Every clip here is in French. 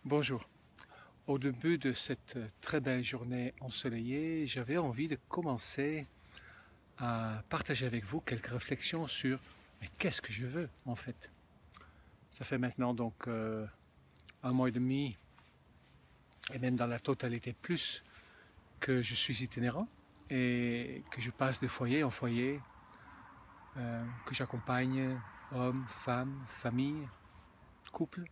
Bonjour. Au début de cette très belle journée ensoleillée, j'avais envie de commencer à partager avec vous quelques réflexions sur mais qu'est-ce que je veux en fait. Ça fait maintenant donc 1 mois et demi et même dans la totalité plus que je suis itinérant et que je passe de foyer en foyer, que j'accompagne hommes, femmes, familles, couples.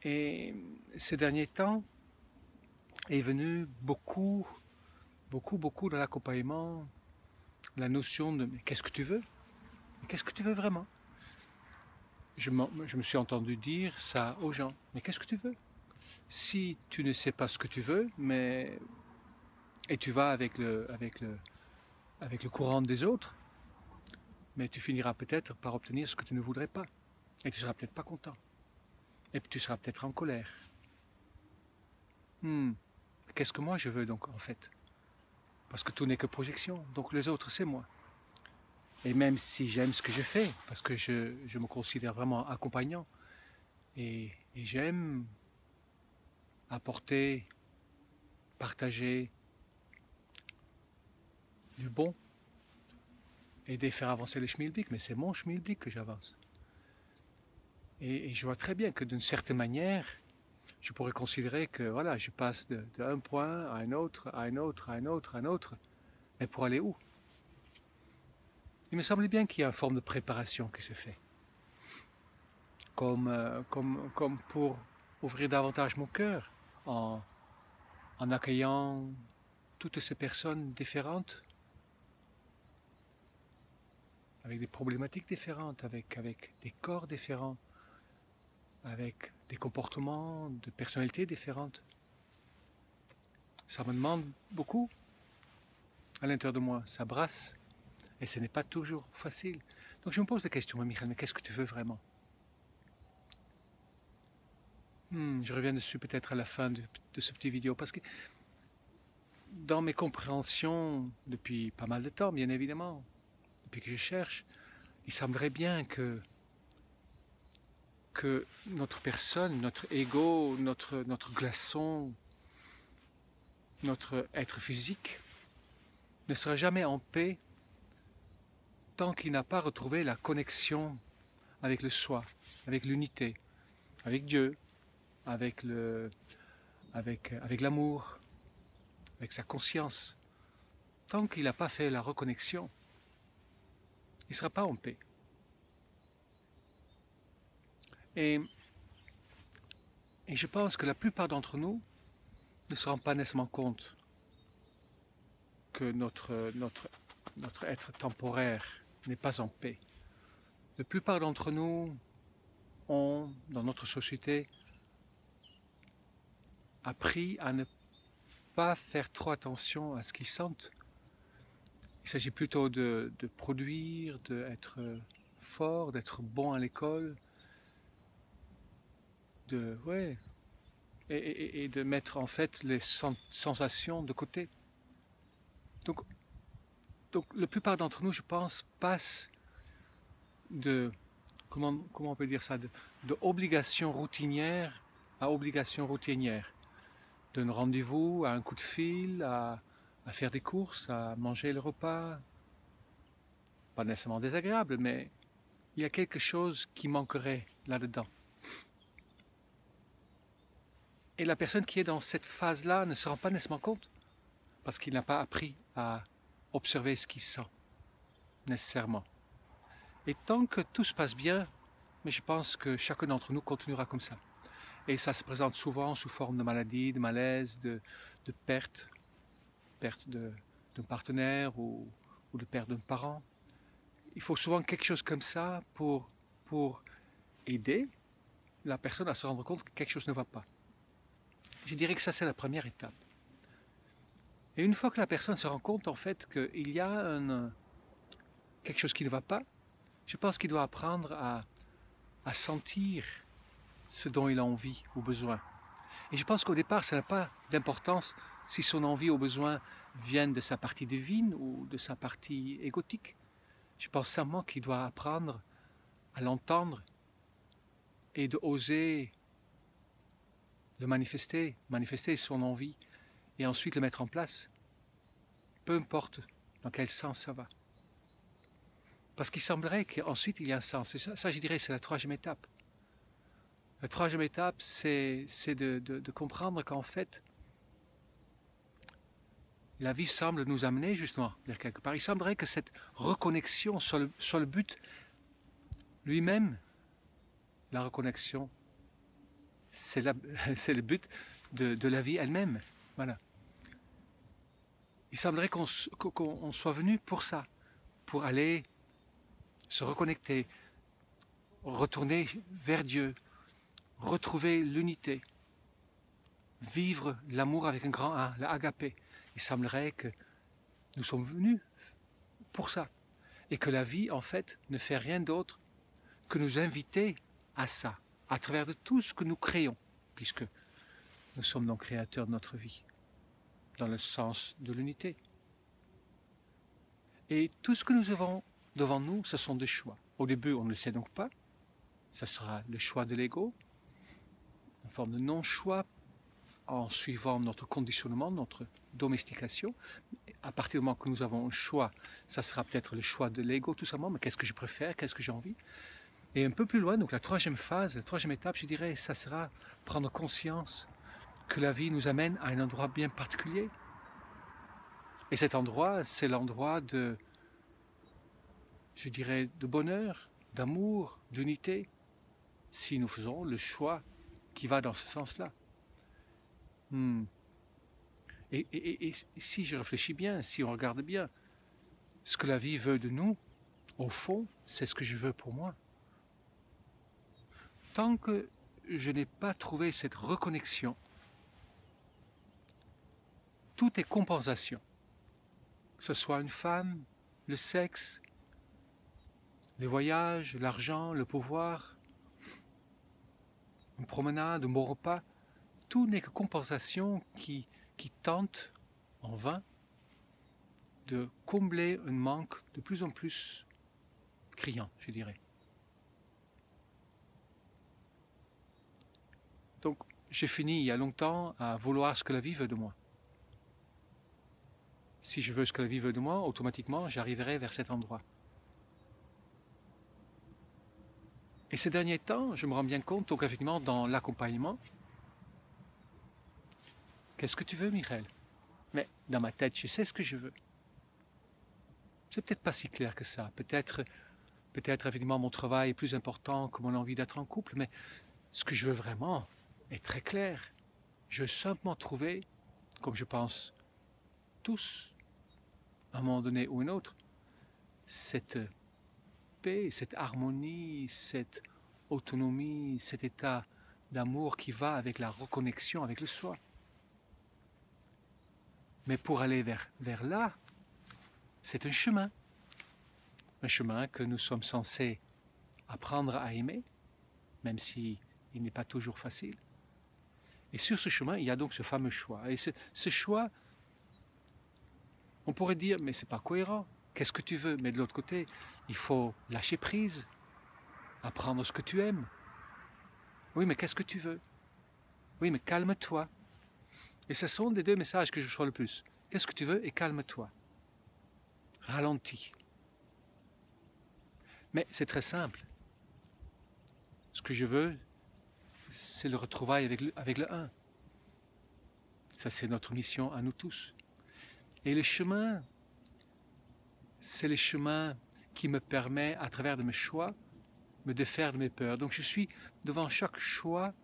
Et ces derniers temps est venu beaucoup dans l'accompagnement, la notion de mais qu'est-ce que tu veux? Mais qu'est-ce que tu veux vraiment? Je me suis entendu dire ça aux gens. Mais qu'est-ce que tu veux? Si tu ne sais pas ce que tu veux, et tu vas avec le courant des autres, mais tu finiras peut-être par obtenir ce que tu ne voudrais pas. Et tu seras peut-être pas content. Et puis tu seras peut-être en colère. Qu'est-ce que moi je veux donc en fait? Parce que tout n'est que projection. Donc les autres, c'est moi. Et même si j'aime ce que je fais, parce que je me considère vraiment accompagnant, et j'aime apporter, partager du bon, aider, faire avancer le schmilblick, mais c'est mon schmilblick que j'avance. Et je vois très bien que d'une certaine manière, je pourrais considérer que voilà, je passe d'un point à un autre, à un autre, à un autre, à un autre, mais pour aller où? Il me semblait bien qu'il y a une forme de préparation qui se fait, comme pour ouvrir davantage mon cœur en accueillant toutes ces personnes différentes, avec des problématiques différentes, avec des corps différents, avec des comportements, de personnalités différentes. Ça me demande beaucoup à l'intérieur de moi, ça brasse, et ce n'est pas toujours facile. Donc je me pose la question, Michael, mais qu'est-ce que tu veux vraiment? Je reviens dessus peut-être à la fin de ce petit vidéo, parce que dans mes compréhensions, depuis pas mal de temps, bien évidemment, depuis que je cherche, il semblerait bien que notre personne, notre ego, notre glaçon, notre être physique ne sera jamais en paix tant qu'il n'a pas retrouvé la connexion avec le soi, avec l'unité, avec Dieu, avec l'amour, avec sa conscience. Tant qu'il n'a pas fait la reconnexion, il ne sera pas en paix. Et, et je pense que la plupart d'entre nous ne se rendent pas nécessairement compte que notre être temporaire n'est pas en paix. La plupart d'entre nous ont, dans notre société, appris à ne pas faire trop attention à ce qu'ils sentent. Il s'agit plutôt de produire, d'être fort, d'être bon à l'école, ouais, et de mettre en fait les sensations de côté. Donc, donc la plupart d'entre nous, je pense, passent de, comment on peut dire ça, de obligation routinière à obligation routinière. D'un rendez-vous à un coup de fil, à faire des courses, à manger le repas. Pas nécessairement désagréable, mais il y a quelque chose qui manquerait là-dedans. Et la personne qui est dans cette phase-là ne se rend pas nécessairement compte, parce qu'il n'a pas appris à observer ce qu'il sent, nécessairement. Et tant que tout se passe bien, mais je pense que chacun d'entre nous continuera comme ça. Et ça se présente souvent sous forme de maladie, de malaise, de perte d'un partenaire ou de perte d'un parent. Il faut souvent quelque chose comme ça pour aider la personne à se rendre compte que quelque chose ne va pas. Je dirais que ça, c'est la première étape. Et une fois que la personne se rend compte, en fait, qu'il y a quelque chose qui ne va pas, je pense qu'il doit apprendre à sentir ce dont il a envie ou besoin. Et je pense qu'au départ, ça n'a pas d'importance si son envie ou besoin viennent de sa partie divine ou de sa partie égotique. Je pense simplement qu'il doit apprendre à l'entendre et de oser le manifester, manifester son envie, et ensuite le mettre en place, peu importe dans quel sens ça va. Parce qu'il semblerait qu'ensuite il y a un sens. Et ça je dirais, c'est la troisième étape. La troisième étape, c'est de comprendre qu'en fait, la vie semble nous amener justement vers quelque part. Il semblerait que cette reconnexion soit le but lui-même. La reconnexion, c'est le but de la vie elle-même. Voilà. Il semblerait qu'on soit venu pour ça, pour aller se reconnecter, retourner vers Dieu, retrouver l'unité, vivre l'amour avec un grand A, l'agapé. Il semblerait que nous sommes venus pour ça. Et que la vie, en fait, ne fait rien d'autre que nous inviter à ça, à travers de tout ce que nous créons, puisque nous sommes donc créateurs de notre vie, dans le sens de l'unité. Et tout ce que nous avons devant nous, ce sont des choix. Au début, on ne le sait donc pas. Ça sera le choix de l'ego, une forme de non-choix en suivant notre conditionnement, notre domestication. À partir du moment que nous avons un choix, ça sera peut-être le choix de l'ego tout simplement, mais qu'est-ce que je préfère, qu'est-ce que j'ai envie. Et un peu plus loin, donc la troisième phase, la troisième étape, je dirais, ça sera prendre conscience que la vie nous amène à un endroit bien particulier. Et cet endroit, c'est l'endroit de, je dirais, de bonheur, d'amour, d'unité, si nous faisons le choix qui va dans ce sens-là. Et si je réfléchis bien, si on regarde bien, ce que la vie veut de nous, au fond, c'est ce que je veux pour moi. Tant que je n'ai pas trouvé cette reconnexion, tout est compensation. Que ce soit une femme, le sexe, les voyages, l'argent, le pouvoir, une promenade, un bon repas, tout n'est que compensation qui tente en vain de combler un manque de plus en plus criant, je dirais. Donc, j'ai fini il y a longtemps à vouloir ce que la vie veut de moi. Si je veux ce que la vie veut de moi, automatiquement, j'arriverai vers cet endroit. Et ces derniers temps, je me rends bien compte, donc effectivement, dans l'accompagnement, qu'est-ce que tu veux, Michael? Mais dans ma tête, je sais ce que je veux. C'est peut-être pas si clair que ça. Peut-être effectivement, mon travail est plus important que mon envie d'être en couple, mais ce que je veux vraiment est très clair. Je veux simplement trouver, comme je pense tous, à un moment donné ou un autre, cette paix, cette harmonie, cette autonomie, cet état d'amour qui va avec la reconnexion avec le soi. Mais pour aller vers là, c'est un chemin que nous sommes censés apprendre à aimer, même si il n'est pas toujours facile. Et sur ce chemin, il y a donc ce fameux choix. Et ce choix, on pourrait dire, mais c'est pas cohérent. Qu'est-ce que tu veux? Mais de l'autre côté, il faut lâcher prise, apprendre ce que tu aimes. Oui, mais qu'est-ce que tu veux? Oui, mais calme-toi. Et ce sont les deux messages que je reçois le plus. Qu'est-ce que tu veux et calme-toi. Ralentis. Mais c'est très simple. Ce que je veux, c'est le retrouvail avec le un. Ça, c'est notre mission à nous tous. Et le chemin, c'est le chemin qui me permet, à travers de mes choix, me défaire de mes peurs. Donc je suis, devant chaque choix,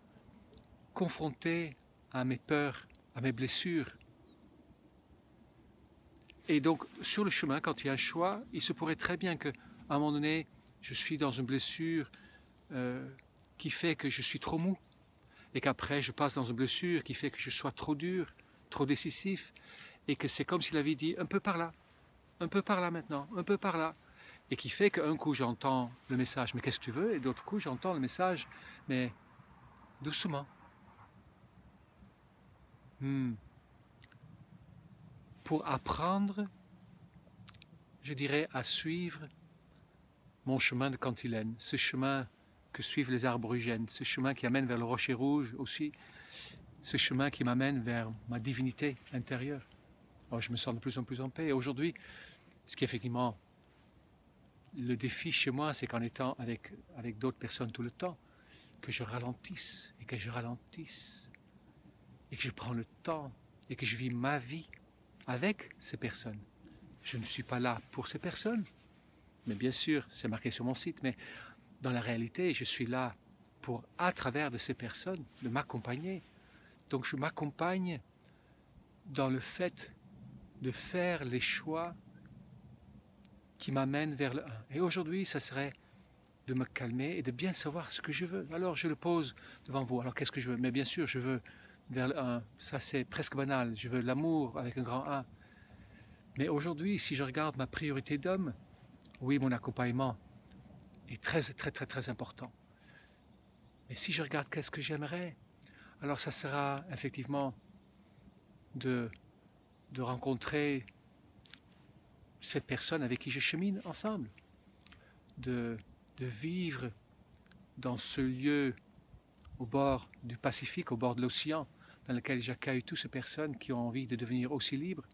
confronté à mes peurs, à mes blessures. Et donc, sur le chemin, quand il y a un choix, il se pourrait très bien qu'à un moment donné, je suis dans une blessure qui fait que je suis trop mou, et qu'après, je passe dans une blessure qui fait que je sois trop dur, trop décisif, et que c'est comme si la vie dit un peu par là maintenant, un peu par là, et qui fait qu'un coup, j'entends le message, mais qu'est-ce que tu veux? Et d'autre coup, j'entends le message, mais doucement. Pour apprendre, je dirais, à suivre mon chemin de cantilène, ce chemin que suivent les aborigènes, ce chemin qui amène vers le rocher rouge aussi, ce chemin qui m'amène vers ma divinité intérieure. Alors, je me sens de plus en plus en paix. Et aujourd'hui, ce qui est effectivement le défi chez moi, c'est qu'en étant avec d'autres personnes tout le temps, que je ralentisse et que je ralentisse et que je prends le temps et que je vis ma vie avec ces personnes. Je ne suis pas là pour ces personnes, mais bien sûr, c'est marqué sur mon site, mais dans la réalité, je suis là pour, à travers de ces personnes, de m'accompagner. Donc je m'accompagne dans le fait de faire les choix qui m'amènent vers le 1. Et aujourd'hui, ça serait de me calmer et de bien savoir ce que je veux. Alors je le pose devant vous. Alors qu'est-ce que je veux? Mais bien sûr, je veux vers le 1. Ça c'est presque banal. Je veux l'amour avec un grand A. Mais aujourd'hui, si je regarde ma priorité d'homme, oui, mon accompagnement est très, très, très, très important. Mais si je regarde qu'est-ce que j'aimerais, alors ça sera effectivement de rencontrer cette personne avec qui je chemine ensemble, de vivre dans ce lieu au bord du Pacifique, au bord de l'océan, dans lequel j'accueille toutes ces personnes qui ont envie de devenir aussi libres.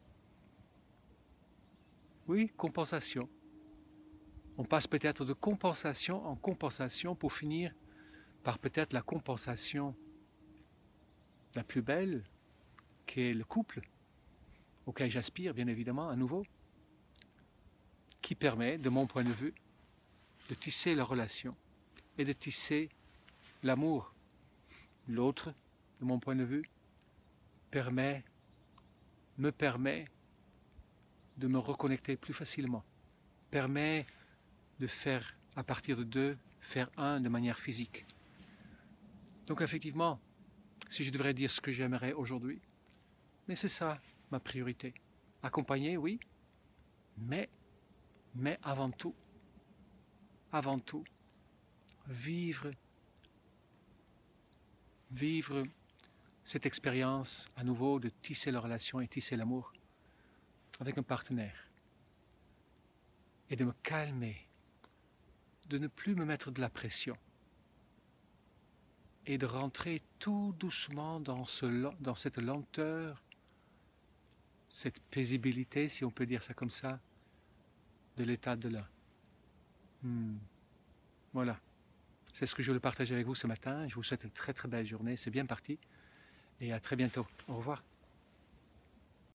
Oui, compensation. On passe peut-être de compensation en compensation pour finir par peut-être la compensation la plus belle, qui est le couple, auquel j'aspire bien évidemment à nouveau, qui permet, de mon point de vue, de tisser la relation et de tisser l'amour. L'autre, de mon point de vue, me permet de me reconnecter plus facilement, permet de faire, à partir de deux, faire un de manière physique. Donc effectivement, si je devrais dire ce que j'aimerais aujourd'hui, mais c'est ça ma priorité. Accompagner, oui, mais avant tout, vivre cette expérience à nouveau de tisser la relation et tisser l'amour avec un partenaire et de me calmer, de ne plus me mettre de la pression et de rentrer tout doucement dans cette lenteur, cette paisibilité, si on peut dire ça comme ça, de l'état de l'un. Voilà, c'est ce que je voulais partager avec vous ce matin. Je vous souhaite une très très belle journée, c'est bien parti et à très bientôt. Au revoir.